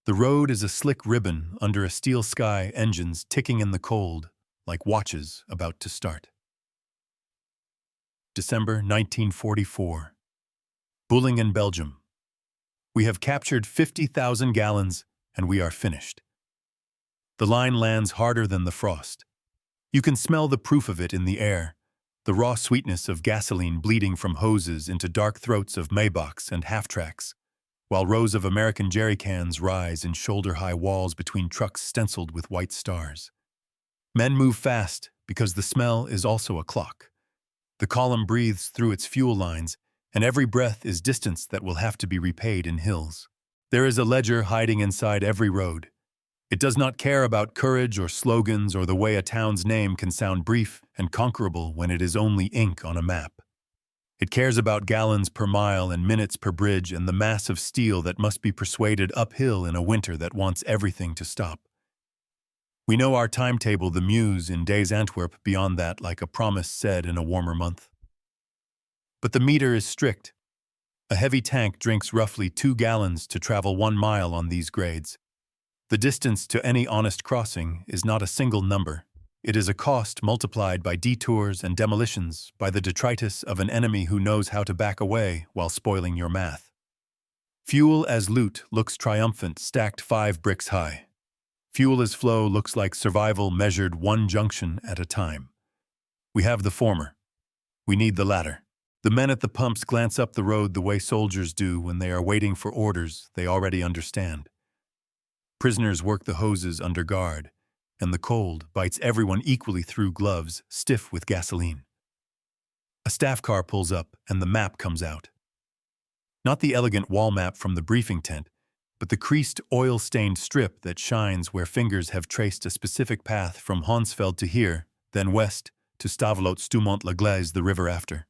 The road is a slick ribbon under a steel sky, engines ticking in the cold, like watches about to start. December 1944. Büllingen, Belgium. We have captured 50,000 gallons, and we are finished. The line lands harder than the frost. You can smell the proof of it in the air, the raw sweetness of gasoline bleeding from hoses into dark throats of Maybachs and half-tracks, while rows of American jerry cans rise in shoulder-high walls between trucks stenciled with white stars. Men move fast because the smell is also a clock. The column breathes through its fuel lines, and every breath is distance that will have to be repaid in hills. There is a ledger hiding inside every road. It does not care about courage or slogans or the way a town's name can sound brief and conquerable when it is only ink on a map. It cares about gallons per mile and minutes per bridge and the mass of steel that must be persuaded uphill in a winter that wants everything to stop. We know our timetable, the Meuse in days Antwerp, beyond that like a promise said in a warmer month. But the meter is strict. A heavy tank drinks roughly 2 gallons to travel 1 mile on these grades. The distance to any honest crossing is not a single number. It is a cost multiplied by detours and demolitions, by the detritus of an enemy who knows how to back away while spoiling your math. Fuel as loot looks triumphant, stacked 5 bricks high. Fuel as flow looks like survival measured 1 junction at a time. We have the former. We need the latter. The men at the pumps glance up the road the way soldiers do when they are waiting for orders they already understand. Prisoners work the hoses under guard, and the cold bites everyone equally through gloves, stiff with gasoline. A staff car pulls up, and the map comes out. Not the elegant wall map from the briefing tent, but the creased, oil-stained strip that shines where fingers have traced a specific path from Honsfeld to here, then west to Stavelot, Stoumont, Gleize, the river after.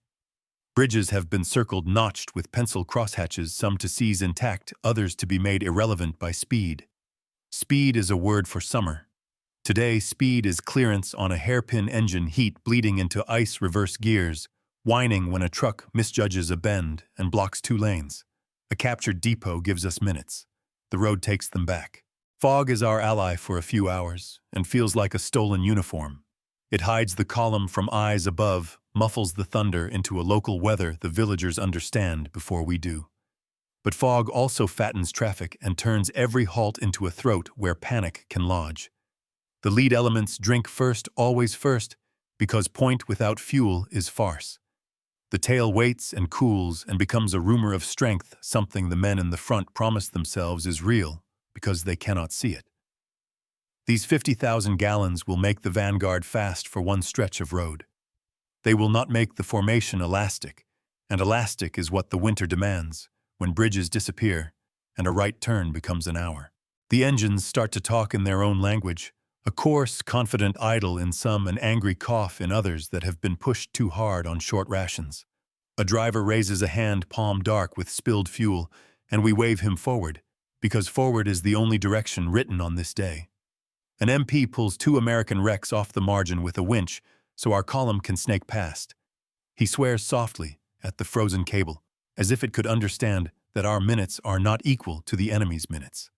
Bridges have been circled, notched with pencil crosshatches, some to seize intact, others to be made irrelevant by speed. Speed is a word for summer. Today, speed is clearance on a hairpin engine, heat bleeding into ice reverse gears, whining when a truck misjudges a bend and blocks 2 lanes. A captured depot gives us minutes. The road takes them back. Fog is our ally for a few hours and feels like a stolen uniform. It hides the column from eyes above, muffles the thunder into a local weather the villagers understand before we do. But fog also fattens traffic and turns every halt into a throat where panic can lodge. The lead elements drink first, always first, because point without fuel is farce. The tail waits and cools and becomes a rumor of strength, something the men in the front promise themselves is real because they cannot see it. These 50,000 gallons will make the vanguard fast for 1 stretch of road. They will not make the formation elastic, and elastic is what the winter demands, when bridges disappear and a right turn becomes an hour. The engines start to talk in their own language, a coarse, confident idle in some, an angry cough in others that have been pushed too hard on short rations. A driver raises a hand palm dark with spilled fuel, and we wave him forward, because forward is the only direction written on this day. An MP pulls 2 American wrecks off the margin with a winch so our column can snake past. He swears softly at the frozen cable, as if it could understand that our minutes are not equal to the enemy's minutes.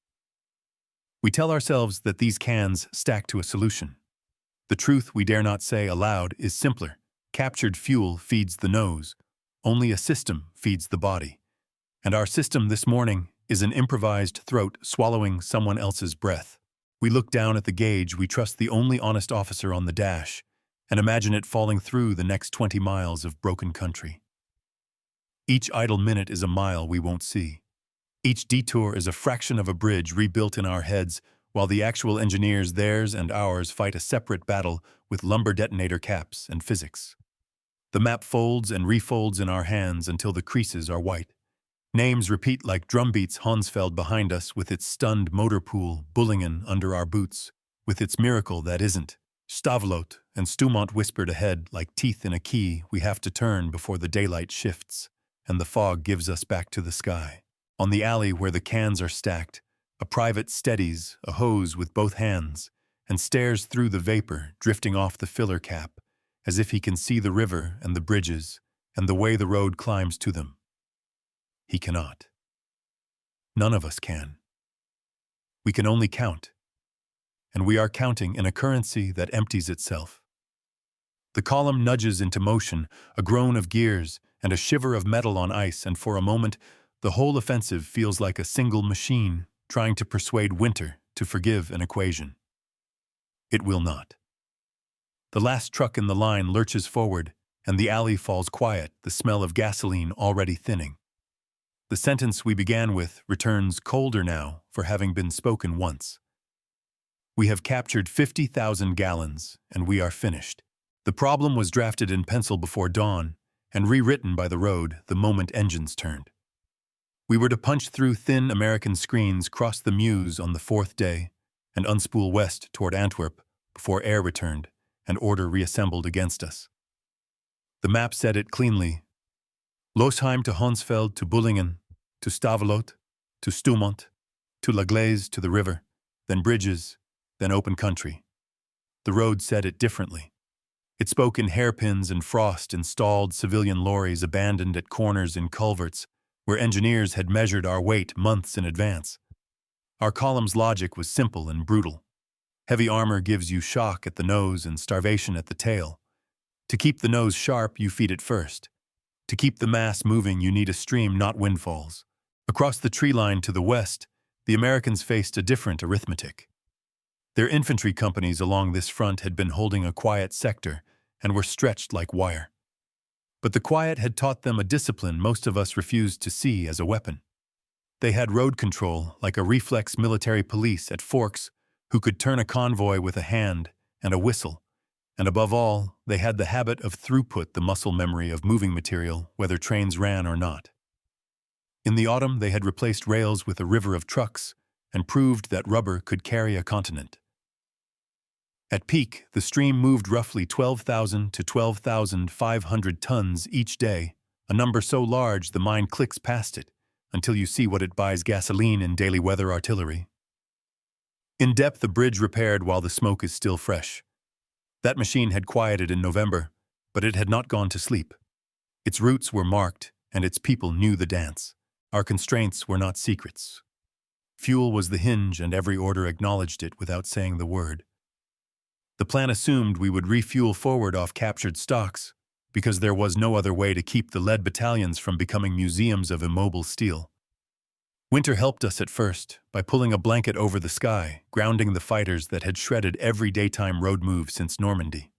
We tell ourselves that these cans stack to a solution. The truth we dare not say aloud is simpler. Captured fuel feeds the nose. Only a system feeds the body. And our system this morning is an improvised throat swallowing someone else's breath. We look down at the gauge we trust the only honest officer on the dash, and imagine it falling through the next 20 miles of broken country. Each idle minute is a mile we won't see. Each detour is a fraction of a bridge rebuilt in our heads, while the actual engineers, theirs and ours, fight a separate battle with lumber detonator caps and physics. The map folds and refolds in our hands until the creases are white. Names repeat like drumbeats, Honsfeld behind us with its stunned motor pool, Büllingen under our boots, with its miracle that isn't. Stavelot and Stoumont whispered ahead like teeth in a key we have to turn before the daylight shifts, and the fog gives us back to the sky. On the alley where the cans are stacked, a private steadies a hose with both hands and stares through the vapor drifting off the filler cap, as if he can see the river and the bridges and the way the road climbs to them. He cannot. None of us can. We can only count. And we are counting in a currency that empties itself. The column nudges into motion, a groan of gears, and a shiver of metal on ice, and for a moment, the whole offensive feels like a single machine trying to persuade winter to forgive an equation. It will not. The last truck in the line lurches forward, and the alley falls quiet, the smell of gasoline already thinning. The sentence we began with returns colder now for having been spoken once. We have captured 50,000 gallons, and we are finished. The problem was drafted in pencil before dawn, and rewritten by the road the moment engines turned. We were to punch through thin American screens, cross the Meuse on the fourth day, and unspool west toward Antwerp before air returned and order reassembled against us. The map said it cleanly. Losheim to Honsfeld to Büllingen, to Stavelot, to Stoumont, to Gleize to the river, then bridges, then open country. The road said it differently. It spoke in hairpins and frost in stalled civilian lorries abandoned at corners in culverts where engineers had measured our weight months in advance. Our column's logic was simple and brutal. Heavy armor gives you shock at the nose and starvation at the tail. To keep the nose sharp, you feed it first. To keep the mass moving, you need a stream, not windfalls. Across the tree line to the west, the Americans faced a different arithmetic. Their infantry companies along this front had been holding a quiet sector and were stretched like wire. But the quiet had taught them a discipline most of us refused to see as a weapon. They had road control like a reflex military police at Forks who could turn a convoy with a hand and a whistle, and above all, they had the habit of throughput, the muscle memory of moving material, whether trains ran or not. In the autumn, they had replaced rails with a river of trucks and proved that rubber could carry a continent. At peak, the stream moved roughly 12,000 to 12,500 tons each day, a number so large the mind clicks past it until you see what it buys gasoline in daily weather artillery. In depth, the bridge repaired while the smoke is still fresh. That machine had quieted in November, but it had not gone to sleep. Its routes were marked, and its people knew the dance. Our constraints were not secrets. Fuel was the hinge, and every order acknowledged it without saying the word. The plan assumed we would refuel forward off captured stocks, because there was no other way to keep the lead battalions from becoming museums of immobile steel. Winter helped us at first by pulling a blanket over the sky, grounding the fighters that had shredded every daytime road move since Normandy.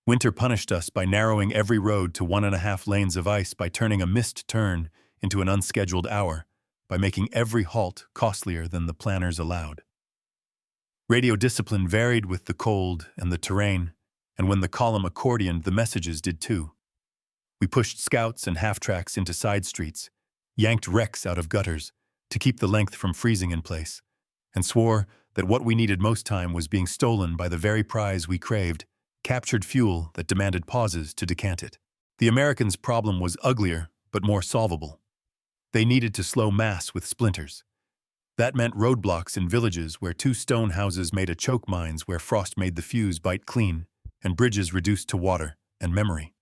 Winter punished us by narrowing every road to 1.5 lanes of ice, by turning a missed turn into an unscheduled hour, by making every halt costlier than the planners allowed. Radio discipline varied with the cold and the terrain, and when the column accordioned, the messages did too. We pushed scouts and half-tracks into side streets, yanked wrecks out of gutters to keep the length from freezing in place, and swore that what we needed most time was being stolen by the very prize we craved, captured fuel that demanded pauses to decant it. The Americans' problem was uglier but more solvable. They needed to slow mass with splinters. That meant roadblocks in villages where 2 stone houses made a choke mines where frost made the fuse bite clean, and bridges reduced to water and memory.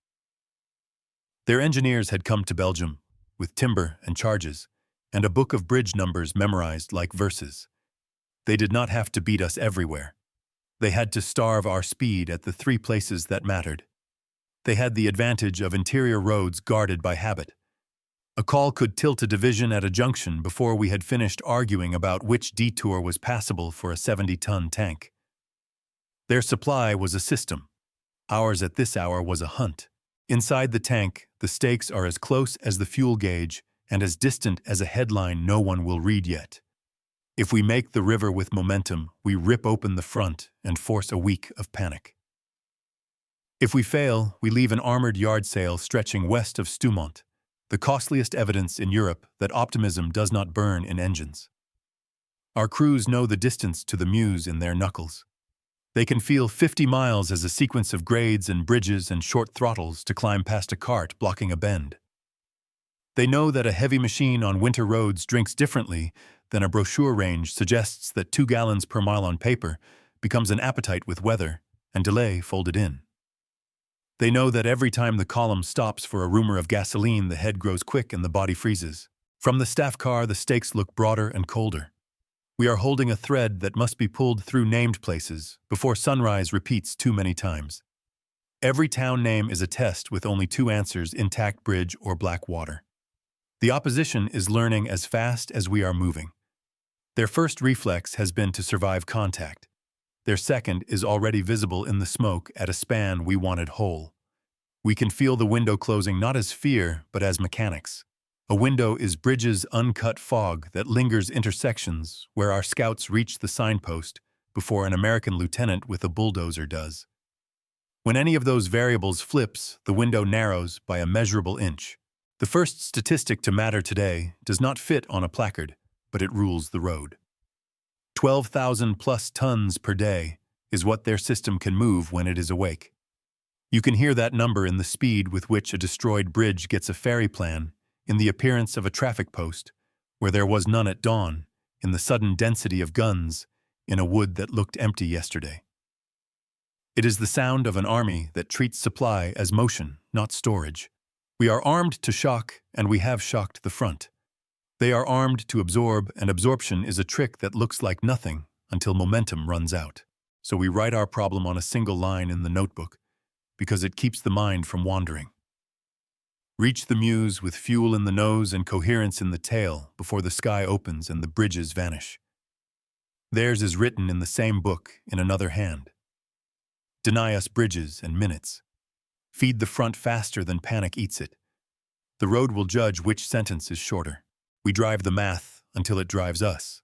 Their engineers had come to Belgium with timber and charges, and a book of bridge numbers memorized like verses. They did not have to beat us everywhere. They had to starve our speed at the 3 places that mattered. They had the advantage of interior roads guarded by habit. A call could tilt a division at a junction before we had finished arguing about which detour was passable for a 70-ton tank. Their supply was a system. Ours at this hour was a hunt. Inside the tank, the stakes are as close as the fuel gauge and as distant as a headline no one will read yet. If we make the river with momentum, we rip open the front and force a week of panic. If we fail, we leave an armored yard sail stretching west of Stoumont, the costliest evidence in Europe that optimism does not burn in engines. Our crews know the distance to the Meuse in their knuckles. They can feel 50 miles as a sequence of grades and bridges and short throttles to climb past a cart blocking a bend. They know that a heavy machine on winter roads drinks differently than a brochure range suggests that 2 gallons per mile on paper becomes an appetite with weather and delay folded in. They know that every time the column stops for a rumor of gasoline, the head grows quick and the body freezes. From the staff car, the stakes look broader and colder. We are holding a thread that must be pulled through named places before sunrise repeats too many times. Every town name is a test with only two answers: intact bridge or black water. The opposition is learning as fast as we are moving. Their first reflex has been to survive contact. Their second is already visible in the smoke at a span we wanted whole. We can feel the window closing not as fear, but as mechanics. A window is bridge's uncut fog that lingers intersections where our scouts reach the signpost before an American lieutenant with a bulldozer does. When any of those variables flips, the window narrows by a measurable inch. The first statistic to matter today does not fit on a placard, but it rules the road. 12,000 plus tons per day is what their system can move when it is awake. You can hear that number in the speed with which a destroyed bridge gets a ferry plan, in the appearance of a traffic post, where there was none at dawn, in the sudden density of guns, in a wood that looked empty yesterday. It is the sound of an army that treats supply as motion, not storage. We are armed to shock, and we have shocked the front. They are armed to absorb, and absorption is a trick that looks like nothing until momentum runs out. So we write our problem on a single line in the notebook, because it keeps the mind from wandering. Reach the Meuse with fuel in the nose and coherence in the tail before the sky opens and the bridges vanish. Theirs is written in the same book in another hand. Deny us bridges and minutes. Feed the front faster than panic eats it. The road will judge which sentence is shorter. We drive the math until it drives us.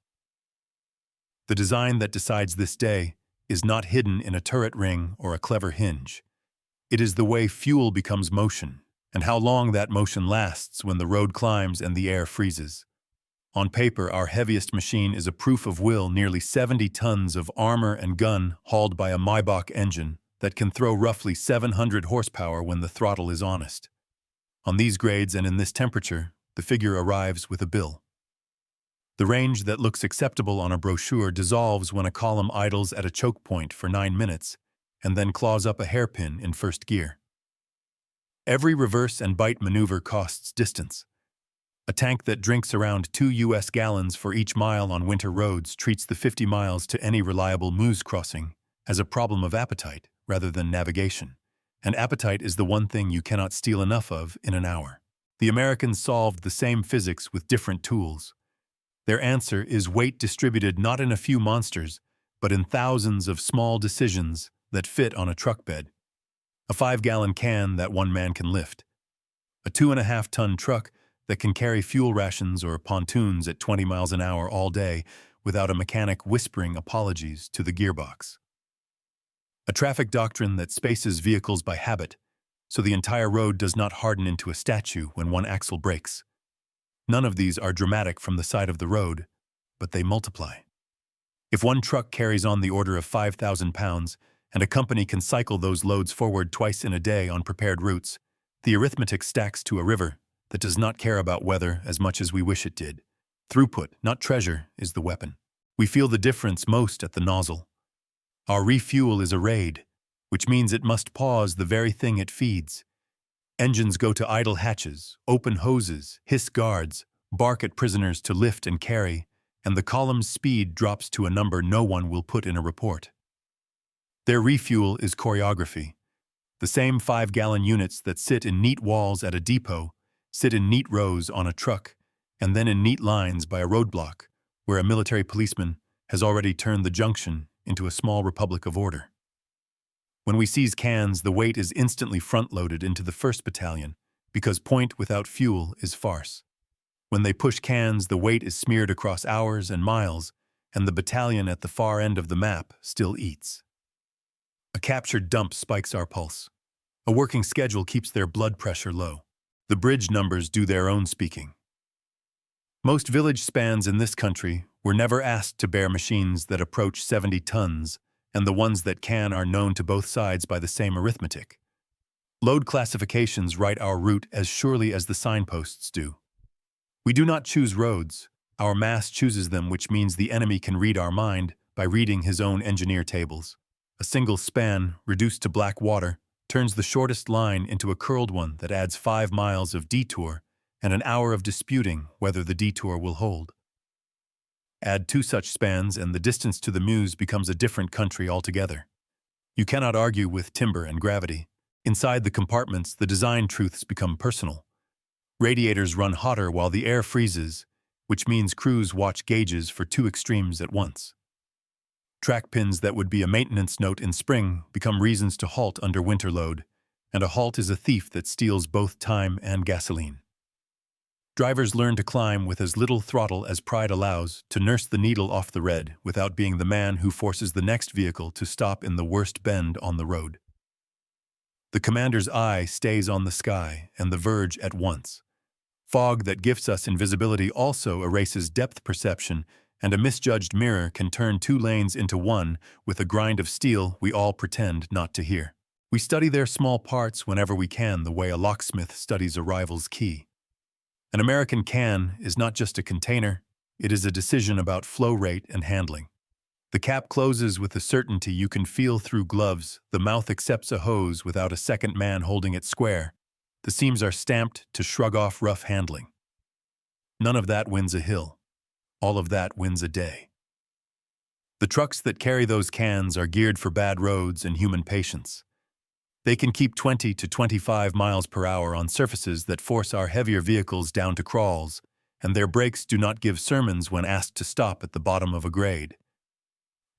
The design that decides this day is not hidden in a turret ring or a clever hinge. It is the way fuel becomes motion, and how long that motion lasts when the road climbs and the air freezes. On paper, our heaviest machine is a proof of will, nearly 70 tons of armor and gun hauled by a Maybach engine that can throw roughly 700 horsepower when the throttle is honest. On these grades and in this temperature, the figure arrives with a bill. The range that looks acceptable on a brochure dissolves when a column idles at a choke point for 9 minutes and then claws up a hairpin in first gear. Every reverse and bite maneuver costs distance. A tank that drinks around 2 US gallons for each mile on winter roads treats the 50 miles to any reliable Meuse crossing as a problem of appetite rather than navigation. And appetite is the one thing you cannot steal enough of in an hour. The Americans solved the same physics with different tools. Their answer is weight distributed not in a few monsters, but in thousands of small decisions that fit on a truck bed. A 5-gallon can that one man can lift. A 2.5-ton truck that can carry fuel rations or pontoons at 20 miles an hour all day without a mechanic whispering apologies to the gearbox. A traffic doctrine that spaces vehicles by habit, so the entire road does not harden into a statue when one axle breaks. None of these are dramatic from the side of the road, but they multiply. If one truck carries on the order of 5,000 pounds, and a company can cycle those loads forward twice in a day on prepared routes, the arithmetic stacks to a river that does not care about weather as much as we wish it did. Throughput, not treasure, is the weapon. We feel the difference most at the nozzle. Our refuel is a raid, which means it must pause the very thing it feeds. Engines go to idle hatches, open hoses, hiss guards, bark at prisoners to lift and carry, and the column's speed drops to a number no one will put in a report. Their refuel is choreography. The same 5-gallon units that sit in neat walls at a depot sit in neat rows on a truck, and then in neat lines by a roadblock, where a military policeman has already turned the junction into a small republic of order. When we seize cans, the weight is instantly front-loaded into the 1st Battalion, because point without fuel is farce. When they push cans, the weight is smeared across hours and miles, and the battalion at the far end of the map still eats. A captured dump spikes our pulse. A working schedule keeps their blood pressure low. The bridge numbers do their own speaking. Most village spans in this country were never asked to bear machines that approach 70 tons, and the ones that can are known to both sides by the same arithmetic. Load classifications write our route as surely as the signposts do. We do not choose roads. Our mass chooses them, which means the enemy can read our mind by reading his own engineer tables. A single span, reduced to black water, turns the shortest line into a curled one that adds 5 miles of detour and an hour of disputing whether the detour will hold. Add two such spans and the distance to the Meuse becomes a different country altogether. You cannot argue with timber and gravity. Inside the compartments, the design truths become personal. Radiators run hotter while the air freezes, which means crews watch gauges for two extremes at once. Track pins that would be a maintenance note in spring become reasons to halt under winter load, and a halt is a thief that steals both time and gasoline. Drivers learn to climb with as little throttle as pride allows to nurse the needle off the red without being the man who forces the next vehicle to stop in the worst bend on the road. The commander's eye stays on the sky and the verge at once. Fog that gifts us invisibility also erases depth perception, and a misjudged mirror can turn two lanes into one with a grind of steel we all pretend not to hear. We study their small parts whenever we can, the way a locksmith studies a rival's key. An American can is not just a container, it is a decision about flow rate and handling. The cap closes with a certainty you can feel through gloves, the mouth accepts a hose without a second man holding it square. The seams are stamped to shrug off rough handling. None of that wins a hill. All of that wins a day. The trucks that carry those cans are geared for bad roads and human patience. They can keep 20 to 25 miles per hour on surfaces that force our heavier vehicles down to crawls, and their brakes do not give sermons when asked to stop at the bottom of a grade.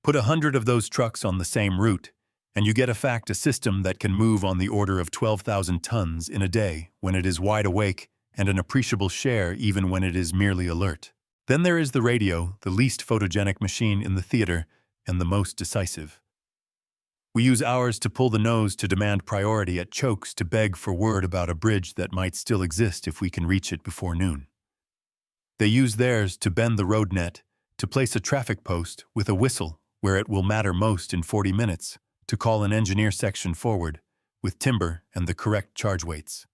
Put 100 of those trucks on the same route, and you get a system that can move on the order of 12,000 tons in a day when it is wide awake and an appreciable share even when it is merely alert. Then there is the radio, the least photogenic machine in the theater and the most decisive. We use ours to pull the nose to demand priority at chokes to beg for word about a bridge that might still exist if we can reach it before noon. They use theirs to bend the road net, to place a traffic post with a whistle where it will matter most in 40 minutes, to call an engineer section forward with timber and the correct charge weights.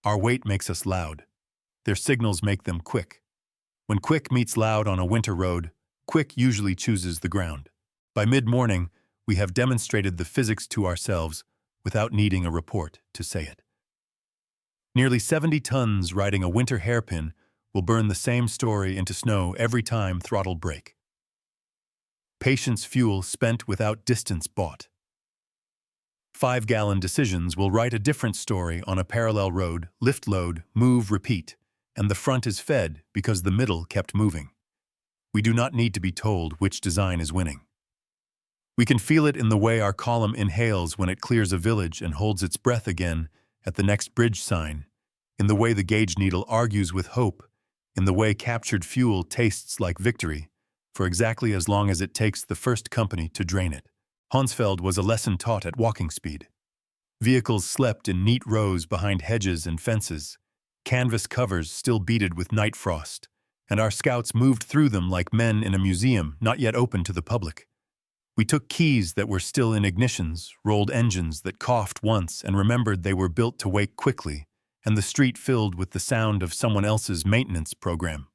Our weight makes us loud. Their signals make them quick. When quick meets loud on a winter road, quick usually chooses the ground. By mid-morning, we have demonstrated the physics to ourselves without needing a report to say it. Nearly 70 tons riding a winter hairpin will burn the same story into snow every time throttle brake. Patience fuel spent without distance bought. 5-gallon decisions will write a different story on a parallel road, lift load, move, repeat, and the front is fed because the middle kept moving. We do not need to be told which design is winning. We can feel it in the way our column inhales when it clears a village and holds its breath again at the next bridge sign, in the way the gauge needle argues with hope, in the way captured fuel tastes like victory, for exactly as long as it takes the first company to drain it. Honsfeld was a lesson taught at walking speed. Vehicles slept in neat rows behind hedges and fences, canvas covers still beaded with night frost, and our scouts moved through them like men in a museum not yet open to the public. We took keys that were still in ignitions, rolled engines that coughed once and remembered they were built to wake quickly, and the street filled with the sound of someone else's maintenance program.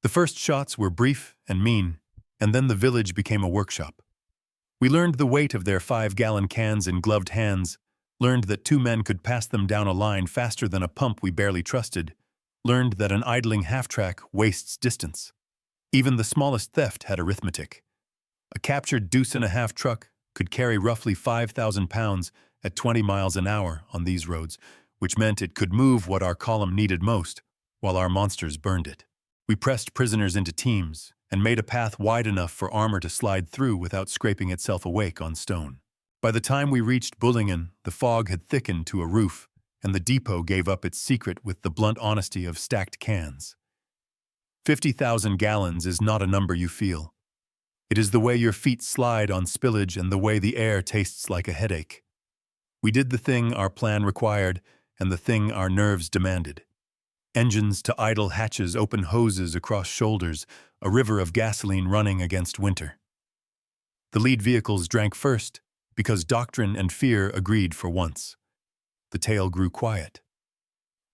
The first shots were brief and mean, and then the village became a workshop. We learned the weight of their 5-gallon cans in gloved hands, learned that 2 men could pass them down a line faster than a pump we barely trusted, learned that an idling half-track wastes distance. Even the smallest theft had arithmetic. A captured deuce-and-a-half truck could carry roughly 5,000 pounds at 20 miles an hour on these roads, which meant it could move what our column needed most, while our monsters burned it. We pressed prisoners into teams and made a path wide enough for armor to slide through without scraping itself awake on stone. By the time we reached Büllingen, the fog had thickened to a roof, and the depot gave up its secret with the blunt honesty of stacked cans. 50,000 gallons is not a number you feel. It is the way your feet slide on spillage and the way the air tastes like a headache. We did the thing our plan required and the thing our nerves demanded. Engines to idle hatches, open hoses across shoulders, a river of gasoline running against winter. The lead vehicles drank first because doctrine and fear agreed for once. The tail grew quiet.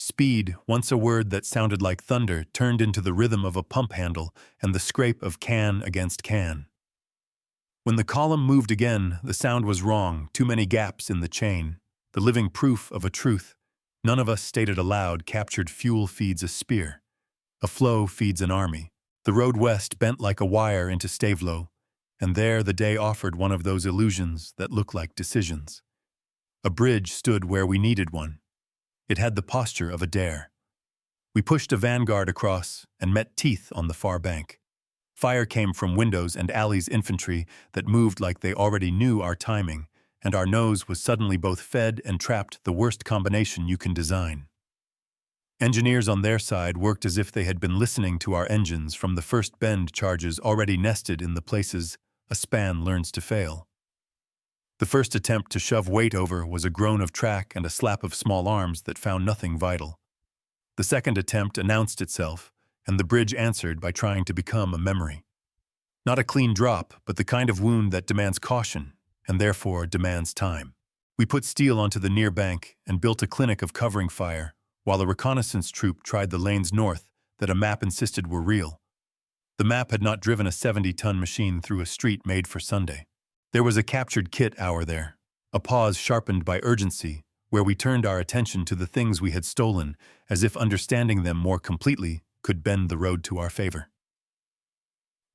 Speed, once a word that sounded like thunder, turned into the rhythm of a pump handle and the scrape of can against can. When the column moved again, the sound was wrong, too many gaps in the chain, the living proof of a truth. None of us stated aloud captured fuel feeds a spear. A flow feeds an army. The road west bent like a wire into Stavelot, and there the day offered one of those illusions that look like decisions. A bridge stood where we needed one. It had the posture of a dare. We pushed a vanguard across and met teeth on the far bank. Fire came from windows and alleys infantry that moved like they already knew our timing, and our nose was suddenly both fed and trapped, the worst combination you can design. Engineers on their side worked as if they had been listening to our engines from the first bend charges already nested in the places a span learns to fail. The first attempt to shove weight over was a groan of track and a slap of small arms that found nothing vital. The second attempt announced itself, and the bridge answered by trying to become a memory. Not a clean drop, but the kind of wound that demands caution, and therefore demands time. We put steel onto the near bank and built a clinic of covering fire, while a reconnaissance troop tried the lanes north that a map insisted were real. The map had not driven a 70-ton machine through a street made for Sunday. There was a captured kit hour there, a pause sharpened by urgency, where we turned our attention to the things we had stolen, as if understanding them more completely could bend the road to our favor.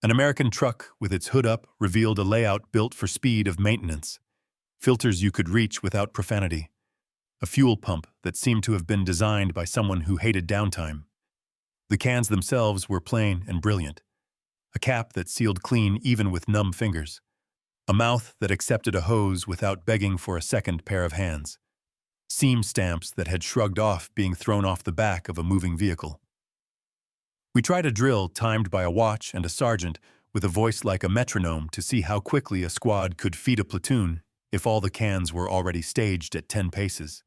An American truck with its hood up revealed a layout built for speed of maintenance, filters you could reach without profanity, a fuel pump that seemed to have been designed by someone who hated downtime. The cans themselves were plain and brilliant, a cap that sealed clean even with numb fingers, a mouth that accepted a hose without begging for a second pair of hands, seam stamps that had shrugged off being thrown off the back of a moving vehicle. We tried a drill timed by a watch and a sergeant with a voice like a metronome to see how quickly a squad could feed a platoon if all the cans were already staged at 10 paces.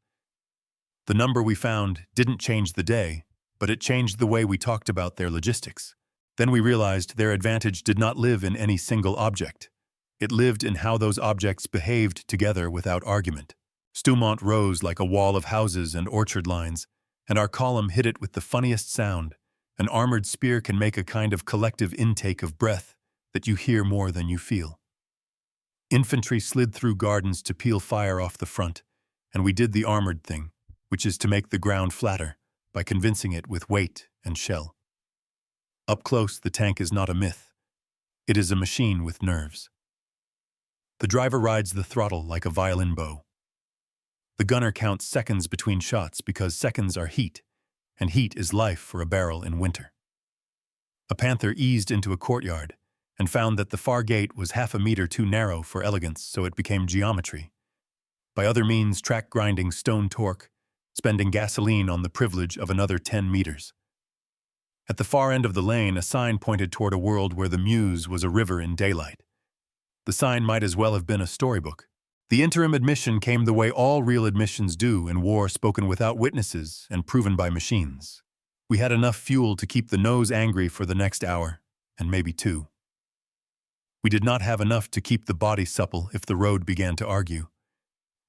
The number we found didn't change the day, but it changed the way we talked about their logistics. Then we realized their advantage did not live in any single object. It lived in how those objects behaved together without argument. Stoumont rose like a wall of houses and orchard lines, and our column hit it with the funniest sound. An armored spear can make a kind of collective intake of breath that you hear more than you feel. Infantry slid through gardens to peel fire off the front, and we did the armored thing, which is to make the ground flatter by convincing it with weight and shell. Up close, the tank is not a myth. It is a machine with nerves. The driver rides the throttle like a violin bow. The gunner counts seconds between shots because seconds are heat, and heat is life for a barrel in winter. A panther eased into a courtyard and found that the far gate was half a meter too narrow for elegance, so it became geometry. By other means, track grinding stone torque, spending gasoline on the privilege of another 10 meters. At the far end of the lane, a sign pointed toward a world where the Meuse was a river in daylight. The sign might as well have been a storybook. The interim admission came the way all real admissions do in war, spoken without witnesses and proven by machines. We had enough fuel to keep the nose angry for the next hour, and maybe 2. We did not have enough to keep the body supple if the road began to argue.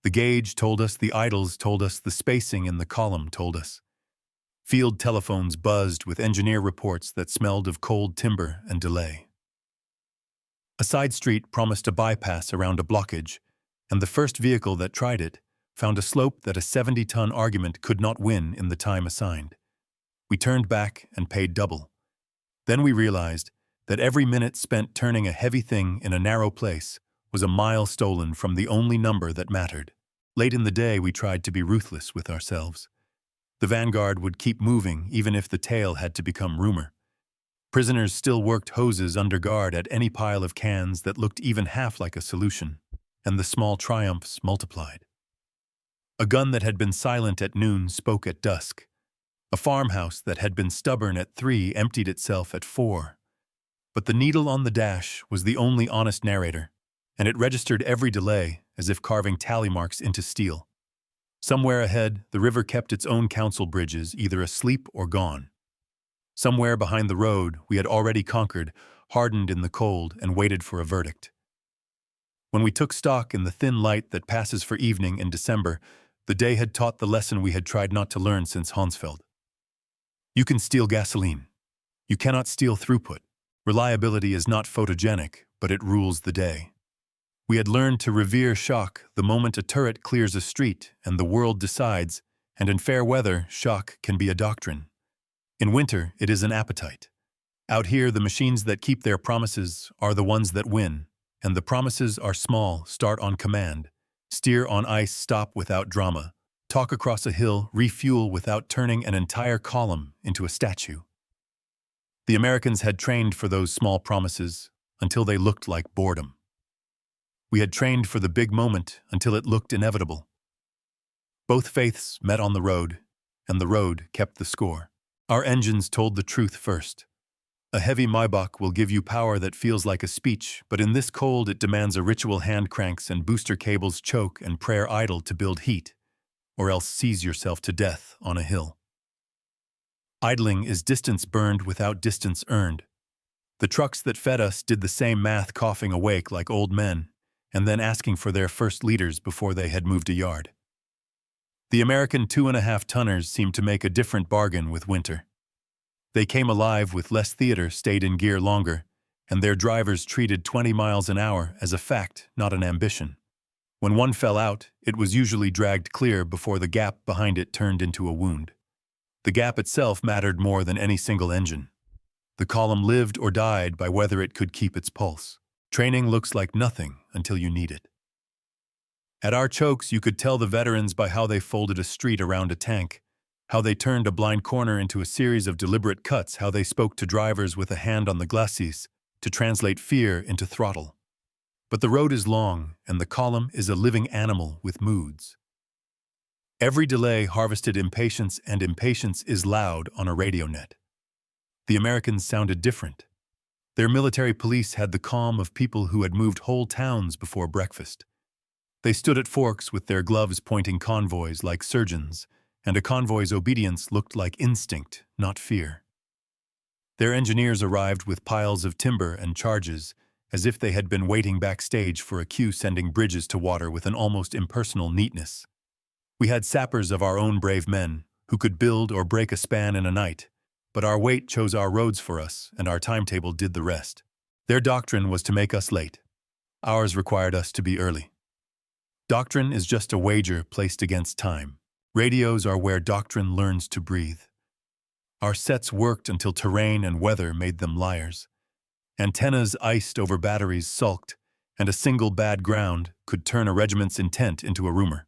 The gauge told us, the idles told us, the spacing in the column told us. Field telephones buzzed with engineer reports that smelled of cold timber and delay. A side street promised a bypass around a blockage, and the first vehicle that tried it found a slope that a 70-ton argument could not win in the time assigned. We turned back and paid double. Then we realized that every minute spent turning a heavy thing in a narrow place was a mile stolen from the only number that mattered. Late in the day, we tried to be ruthless with ourselves. The vanguard would keep moving even if the tail had to become rumor. Prisoners still worked hoses under guard at any pile of cans that looked even half like a solution, and the small triumphs multiplied. A gun that had been silent at noon spoke at dusk. A farmhouse that had been stubborn at 3 emptied itself at 4. But the needle on the dash was the only honest narrator, and it registered every delay as if carving tally marks into steel. Somewhere ahead, the river kept its own council bridges, either asleep or gone. Somewhere behind the road, we had already conquered, hardened in the cold, and waited for a verdict. When we took stock in the thin light that passes for evening in December, the day had taught the lesson we had tried not to learn since Honsfeld. You can steal gasoline. You cannot steal throughput. Reliability is not photogenic, but it rules the day. We had learned to revere shock the moment a turret clears a street and the world decides, and in fair weather, shock can be a doctrine. In winter, it is an appetite. Out here, the machines that keep their promises are the ones that win, and the promises are small: start on command, steer on ice, stop without drama, talk across a hill, refuel without turning an entire column into a statue. The Americans had trained for those small promises until they looked like boredom. We had trained for the big moment until it looked inevitable. Both faiths met on the road, and the road kept the score. Our engines told the truth first. A heavy Maybach will give you power that feels like a speech, but in this cold it demands a ritual: hand cranks and booster cables, choke and prayer idle to build heat, or else seize yourself to death on a hill. Idling is distance burned without distance earned. The trucks that fed us did the same math, coughing awake like old men, and then asking for their first liters before they had moved a yard. The American 2.5-tonners seemed to make a different bargain with winter. They came alive with less theater, stayed in gear longer, and their drivers treated 20 miles an hour as a fact, not an ambition. When one fell out, it was usually dragged clear before the gap behind it turned into a wound. The gap itself mattered more than any single engine. The column lived or died by whether it could keep its pulse. Training looks like nothing until you need it. At our chokes, you could tell the veterans by how they folded a street around a tank, how they turned a blind corner into a series of deliberate cuts, how they spoke to drivers with a hand on the Gleize to translate fear into throttle. But the road is long, and the column is a living animal with moods. Every delay harvested impatience, and impatience is loud on a radio net. The Americans sounded different. Their military police had the calm of people who had moved whole towns before breakfast. They stood at forks with their gloves pointing convoys like surgeons, and a convoy's obedience looked like instinct, not fear. Their engineers arrived with piles of timber and charges, as if they had been waiting backstage for a cue, sending bridges to water with an almost impersonal neatness. We had sappers of our own, brave men, who could build or break a span in a night, but our weight chose our roads for us, and our timetable did the rest. Their doctrine was to make us late. Ours required us to be early. Doctrine is just a wager placed against time. Radios are where doctrine learns to breathe. Our sets worked until terrain and weather made them liars. Antennas iced over batteries sulked, and a single bad ground could turn a regiment's intent into a rumor.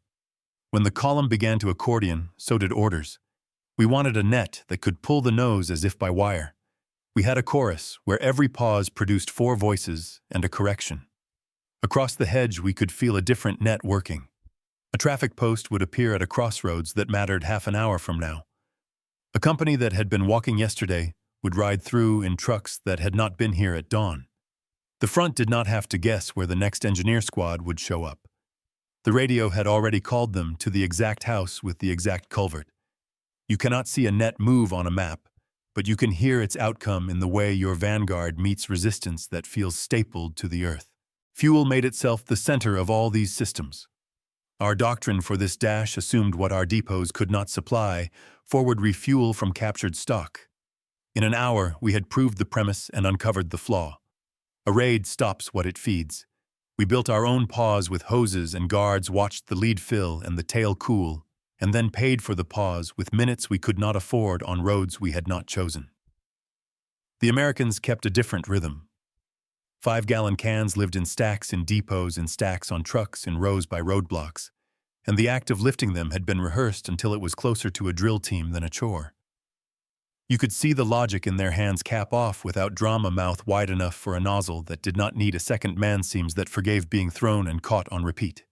When the column began to accordion, so did orders. We wanted a net that could pull the nose as if by wire. We had a chorus where every pause produced 4 voices and a correction. Across the hedge we could feel a different net working. A traffic post would appear at a crossroads that mattered half an hour from now. A company that had been walking yesterday would ride through in trucks that had not been here at dawn. The front did not have to guess where the next engineer squad would show up. The radio had already called them to the exact house with the exact culvert. You cannot see a net move on a map, but you can hear its outcome in the way your vanguard meets resistance that feels stapled to the earth. Fuel made itself the center of all these systems. Our doctrine for this dash assumed what our depots could not supply: forward refuel from captured stock. In an hour, we had proved the premise and uncovered the flaw. A raid stops what it feeds. We built our own pause with hoses, and guards watched the lead fill and the tail cool, and then paid for the pause with minutes we could not afford on roads we had not chosen. The Americans kept a different rhythm. 5-gallon cans lived in stacks in depots, in stacks on trucks, in rows by roadblocks, and the act of lifting them had been rehearsed until it was closer to a drill team than a chore. You could see the logic in their hands, cap off without drama, mouth wide enough for a nozzle that did not need a second, man seams that forgave being thrown and caught on repeat.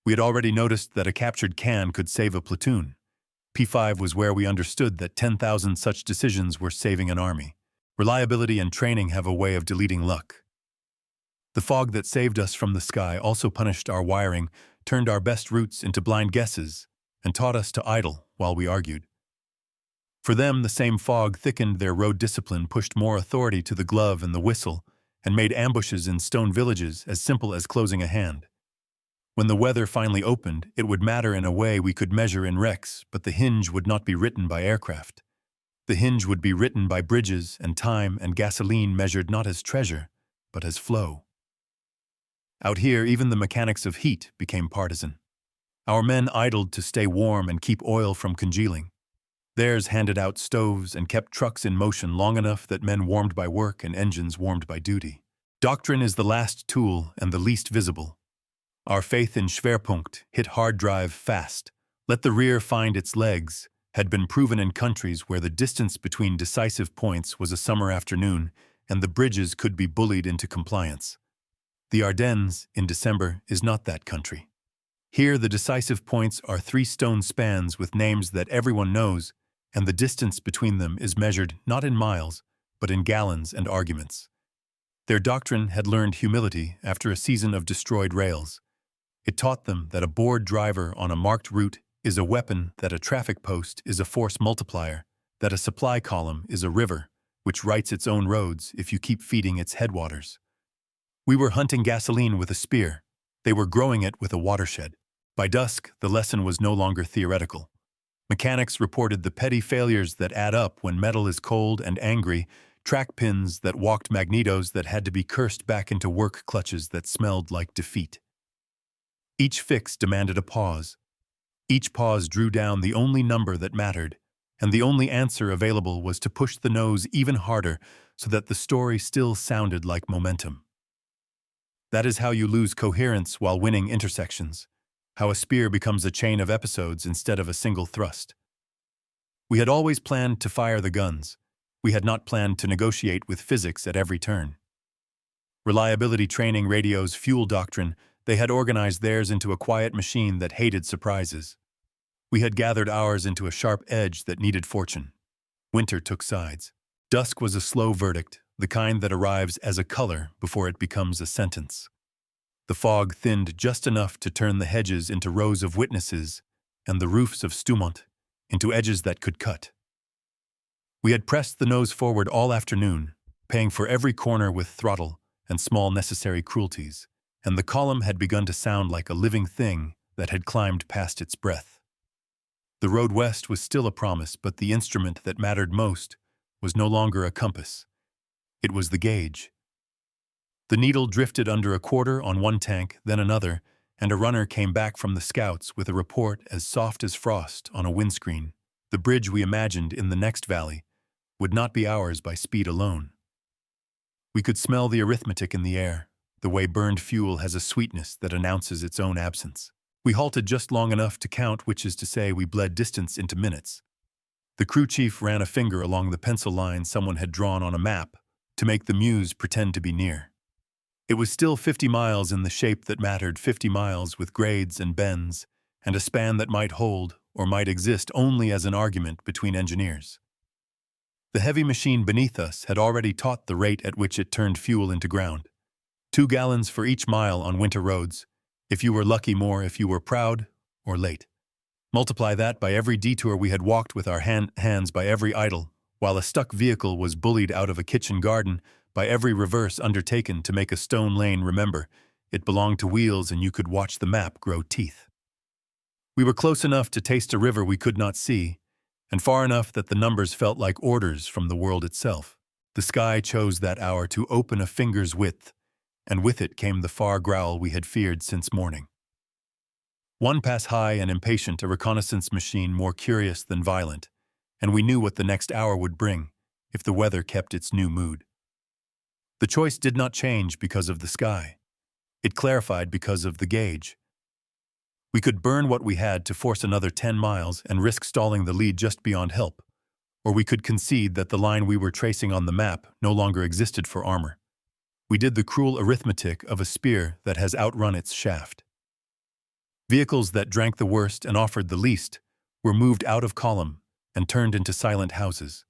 We had already noticed that a captured can could save a platoon. P5 was where we understood that 10,000 such decisions were saving an army. Reliability and training have a way of deleting luck. The fog that saved us from the sky also punished our wiring, turned our best routes into blind guesses, and taught us to idle while we argued. For them, the same fog thickened their road discipline, pushed more authority to the glove and the whistle, and made ambushes in stone villages as simple as closing a hand. When the weather finally opened, it would matter in a way we could measure in Rex, but the hinge would not be written by aircraft. The hinge would be written by bridges and time and gasoline, measured not as treasure, but as flow. Out here, even the mechanics of heat became partisan. Our men idled to stay warm and keep oil from congealing. Theirs handed out stoves and kept trucks in motion long enough that men warmed by work and engines warmed by duty. Doctrine is the last tool and the least visible. Our faith in Schwerpunkt, hit hard drive fast, let the rear find its legs, had been proven in countries where the distance between decisive points was a summer afternoon and the bridges could be bullied into compliance. The Ardennes, in December, is not that country. Here the decisive points are 3 stone spans with names that everyone knows, and the distance between them is measured not in miles, but in gallons and arguments. Their doctrine had learned humility after a season of destroyed rails. It taught them that a bored driver on a marked route is a weapon, that a traffic post is a force multiplier, that a supply column is a river, which writes its own roads if you keep feeding its headwaters. We were hunting gasoline with a spear. They were growing it with a watershed. By dusk, the lesson was no longer theoretical. Mechanics reported the petty failures that add up when metal is cold and angry, track pins that walked magnetos that had to be cursed back into work clutches that smelled like defeat. Each fix demanded a pause. Each pause drew down the only number that mattered, and the only answer available was to push the nose even harder so that the story still sounded like momentum. That is how you lose coherence while winning intersections, how a spear becomes a chain of episodes instead of a single thrust. We had always planned to fire the guns. We had not planned to negotiate with physics at every turn. Reliability training radios fuel doctrine, they had organized theirs into a quiet machine that hated surprises. We had gathered ours into a sharp edge that needed fortune. Winter took sides. Dusk was a slow verdict, the kind that arrives as a color before it becomes a sentence. The fog thinned just enough to turn the hedges into rows of witnesses and the roofs of Stoumont into edges that could cut. We had pressed the nose forward all afternoon, paying for every corner with throttle and small necessary cruelties, and the column had begun to sound like a living thing that had climbed past its breath. The road west was still a promise, but the instrument that mattered most was no longer a compass. It was the gauge. The needle drifted under a quarter on one tank, then another, and a runner came back from the scouts with a report as soft as frost on a windscreen. The bridge we imagined in the next valley would not be ours by speed alone. We could smell the arithmetic in the air, the way burned fuel has a sweetness that announces its own absence. We halted just long enough to count, which is to say we bled distance into minutes. The crew chief ran a finger along the pencil line someone had drawn on a map to make the Meuse pretend to be near. It was still 50 miles in the shape that mattered, 50 miles with grades and bends, and a span that might hold or might exist only as an argument between engineers. The heavy machine beneath us had already taught the rate at which it turned fuel into ground. 2 gallons for each mile on winter roads, if you were lucky, more if you were proud or late. Multiply that by every detour we had walked with our hands, by every idle, while a stuck vehicle was bullied out of a kitchen garden, by every reverse undertaken to make a stone lane. Remember, it belonged to wheels and you could watch the map grow teeth. We were close enough to taste a river we could not see, and far enough that the numbers felt like orders from the world itself. The sky chose that hour to open a finger's width, and with it came the far growl we had feared since morning. One pass high and impatient, a reconnaissance machine more curious than violent, and we knew what the next hour would bring if the weather kept its new mood. The choice did not change because of the sky. It clarified because of the gauge. We could burn what we had to force another 10 miles and risk stalling the lead just beyond help, or we could concede that the line we were tracing on the map no longer existed for armor. We did the cruel arithmetic of a spear that has outrun its shaft. Vehicles that drank the worst and offered the least were moved out of column and turned into silent houses.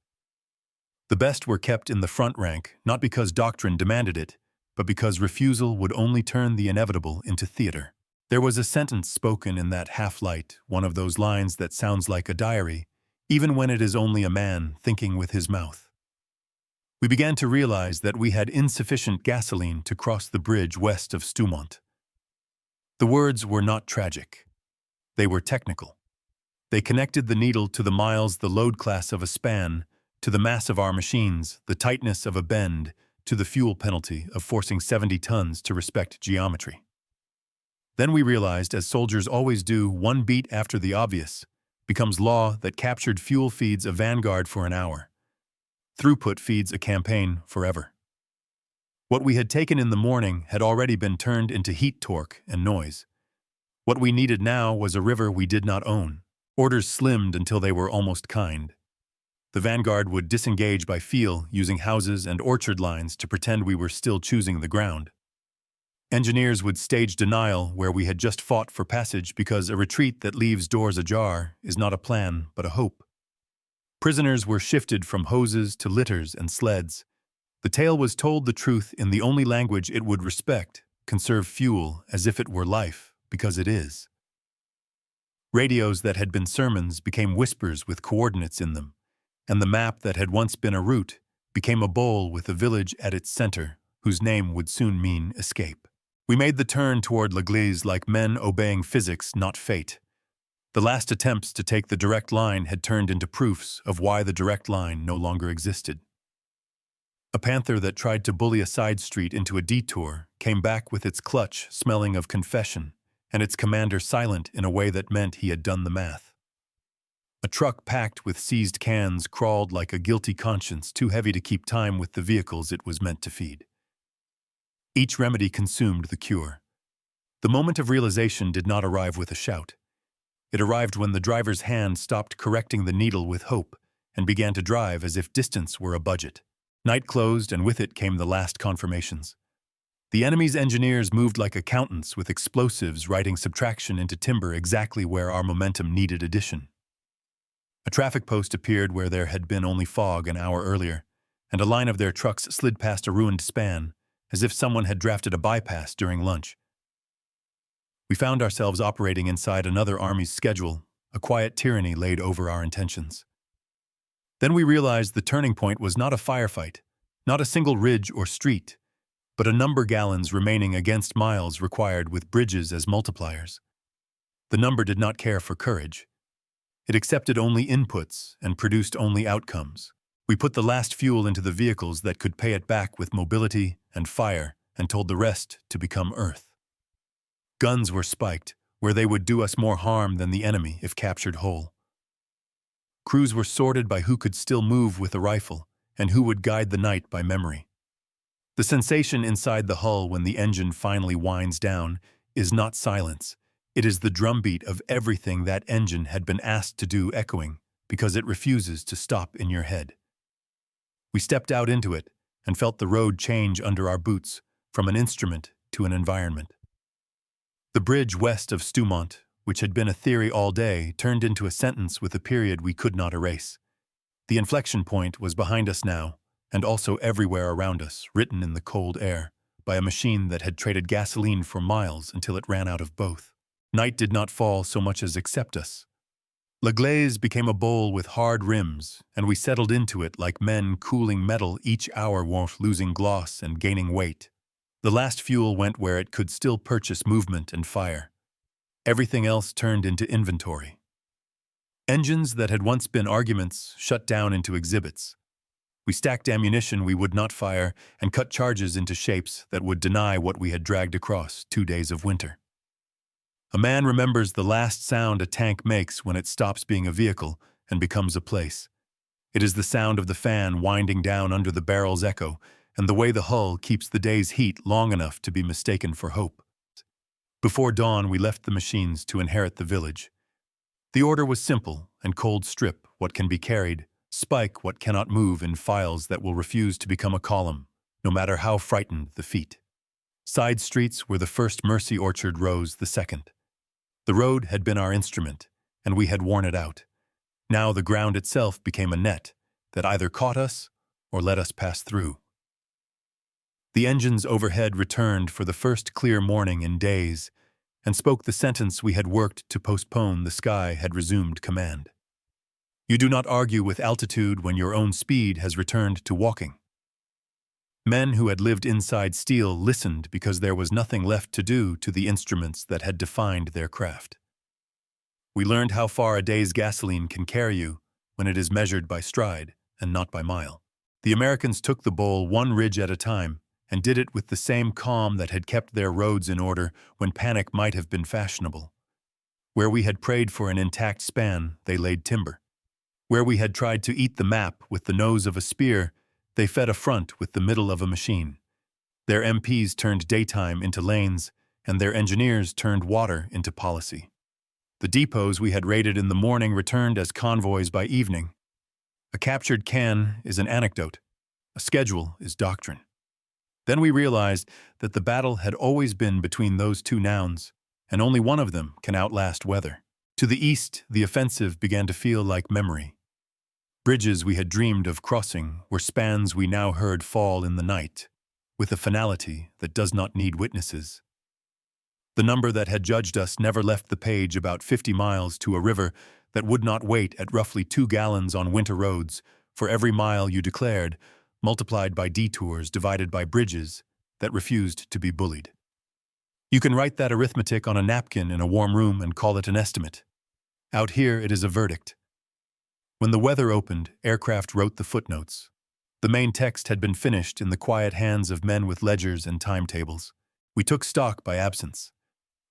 The best were kept in the front rank, not because doctrine demanded it, but because refusal would only turn the inevitable into theater. There was a sentence spoken in that half-light, one of those lines that sounds like a diary, even when it is only a man thinking with his mouth. We began to realize that we had insufficient gasoline to cross the bridge west of Stoumont. The words were not tragic. They were technical. They connected the needle to the miles, the load class of a span, to the mass of our machines, the tightness of a bend, to the fuel penalty of forcing 70 tons to respect geometry. Then we realized, as soldiers always do, one beat after the obvious, becomes law that captured fuel feeds a vanguard for an hour. Throughput feeds a campaign forever. What we had taken in the morning had already been turned into heat torque and noise. What we needed now was a river we did not own. Orders slimmed until they were almost kind. The vanguard would disengage by feel, using houses and orchard lines to pretend we were still choosing the ground. Engineers would stage denial where we had just fought for passage because a retreat that leaves doors ajar is not a plan but a hope. Prisoners were shifted from hoses to litters and sleds. The tale was told the truth in the only language it would respect, conserve fuel as if it were life, because it is. Radios that had been sermons became whispers with coordinates in them, and the map that had once been a route became a bowl with a village at its center, whose name would soon mean escape. We made the turn toward Gleize like men obeying physics, not fate. The last attempts to take the direct line had turned into proofs of why the direct line no longer existed. A panther that tried to bully a side street into a detour came back with its clutch smelling of confession, and its commander silent in a way that meant he had done the math. A truck packed with seized cans crawled like a guilty conscience too heavy to keep time with the vehicles it was meant to feed. Each remedy consumed the cure. The moment of realization did not arrive with a shout. It arrived when the driver's hand stopped correcting the needle with hope and began to drive as if distance were a budget. Night closed, and with it came the last confirmations. The enemy's engineers moved like accountants with explosives writing subtraction into timber exactly where our momentum needed addition. A traffic post appeared where there had been only fog an hour earlier, and a line of their trucks slid past a ruined span, as if someone had drafted a bypass during lunch. We found ourselves operating inside another army's schedule, a quiet tyranny laid over our intentions. Then we realized the turning point was not a firefight, not a single ridge or street, but a number gallons remaining against miles required with bridges as multipliers. The number did not care for courage. It accepted only inputs and produced only outcomes. We put the last fuel into the vehicles that could pay it back with mobility and fire, and told the rest to become earth. Guns were spiked, where they would do us more harm than the enemy if captured whole. Crews were sorted by who could still move with a rifle, and who would guide the night by memory. The sensation inside the hull when the engine finally winds down is not silence. It is the drumbeat of everything that engine had been asked to do echoing, because it refuses to stop in your head. We stepped out into it and felt the road change under our boots from an instrument to an environment. The bridge west of Stoumont, which had been a theory all day, turned into a sentence with a period we could not erase. The inflection point was behind us now, and also everywhere around us, written in the cold air, by a machine that had traded gasoline for miles until it ran out of both. Night did not fall so much as accept us. Gleize became a bowl with hard rims, and we settled into it like men cooling metal each hour while losing gloss and gaining weight. The last fuel went where it could still purchase movement and fire. Everything else turned into inventory. Engines that had once been arguments shut down into exhibits. We stacked ammunition we would not fire and cut charges into shapes that would deny what we had dragged across 2 days of winter. A man remembers the last sound a tank makes when it stops being a vehicle and becomes a place. It is the sound of the fan winding down under the barrel's echo, and the way the hull keeps the day's heat long enough to be mistaken for hope. Before dawn, we left the machines to inherit the village. The order was simple and cold: strip what can be carried, spike what cannot move in files that will refuse to become a column, no matter how frightened the feet. Side streets where the first mercy orchard rose the second. The road had been our instrument, and we had worn it out. Now the ground itself became a net that either caught us or let us pass through. The engines overhead returned for the first clear morning in days, and spoke the sentence we had worked to postpone. The sky had resumed command. You do not argue with altitude when your own speed has returned to walking. Men who had lived inside steel listened because there was nothing left to do to the instruments that had defined their craft. We learned how far a day's gasoline can carry you when it is measured by stride and not by mile. The Americans took the bowl one ridge at a time, and did it with the same calm that had kept their roads in order when panic might have been fashionable. Where we had prayed for an intact span, they laid timber. Where we had tried to eat the map with the nose of a spear, they fed a front with the middle of a machine. Their MPs turned daytime into lanes, and their engineers turned water into policy. The depots we had raided in the morning returned as convoys by evening. A captured can is an anecdote. A schedule is doctrine. Then we realized that the battle had always been between those two nouns, and only one of them can outlast weather. To the east, the offensive began to feel like memory. Bridges we had dreamed of crossing were spans we now heard fall in the night, with a finality that does not need witnesses. The number that had judged us never left the page about 50 miles to a river that would not wait at roughly 2 gallons on winter roads for every mile you declared, multiplied by detours divided by bridges that refused to be bullied. You can write that arithmetic on a napkin in a warm room and call it an estimate. Out here it is a verdict. When the weather opened, aircraft wrote the footnotes. The main text had been finished in the quiet hands of men with ledgers and timetables. We took stock by absence.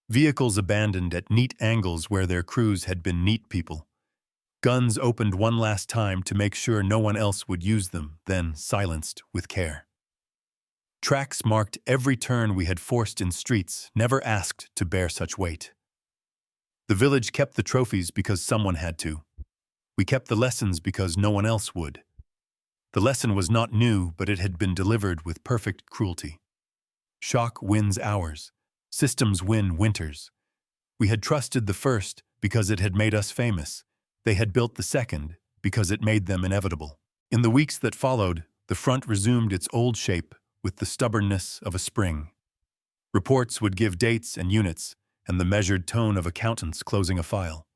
Vehicles abandoned at neat angles where their crews had been neat people. Guns opened one last time to make sure no one else would use them, then silenced with care. Tracks marked every turn we had forced in streets, never asked to bear such weight. The village kept the trophies because someone had to. We kept the lessons because no one else would. The lesson was not new, but it had been delivered with perfect cruelty. Shock wins hours. Systems win winters. We had trusted the first because it had made us famous. They had built the second because it made them inevitable. In the weeks that followed, the front resumed its old shape with the stubbornness of a spring. Reports would give dates and units and the measured tone of accountants closing a file.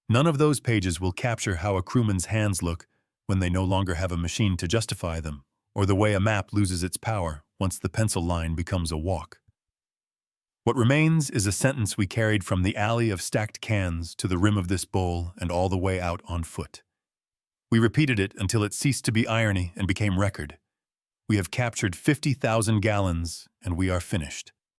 None of those pages will capture how a crewman's hands look when they no longer have a machine to justify them, or the way a map loses its power once the pencil line becomes a walk. What remains is a sentence we carried from the alley of stacked cans to the rim of this bowl and all the way out on foot. We repeated it until it ceased to be irony and became record. We have captured 50,000 gallons, and we are finished.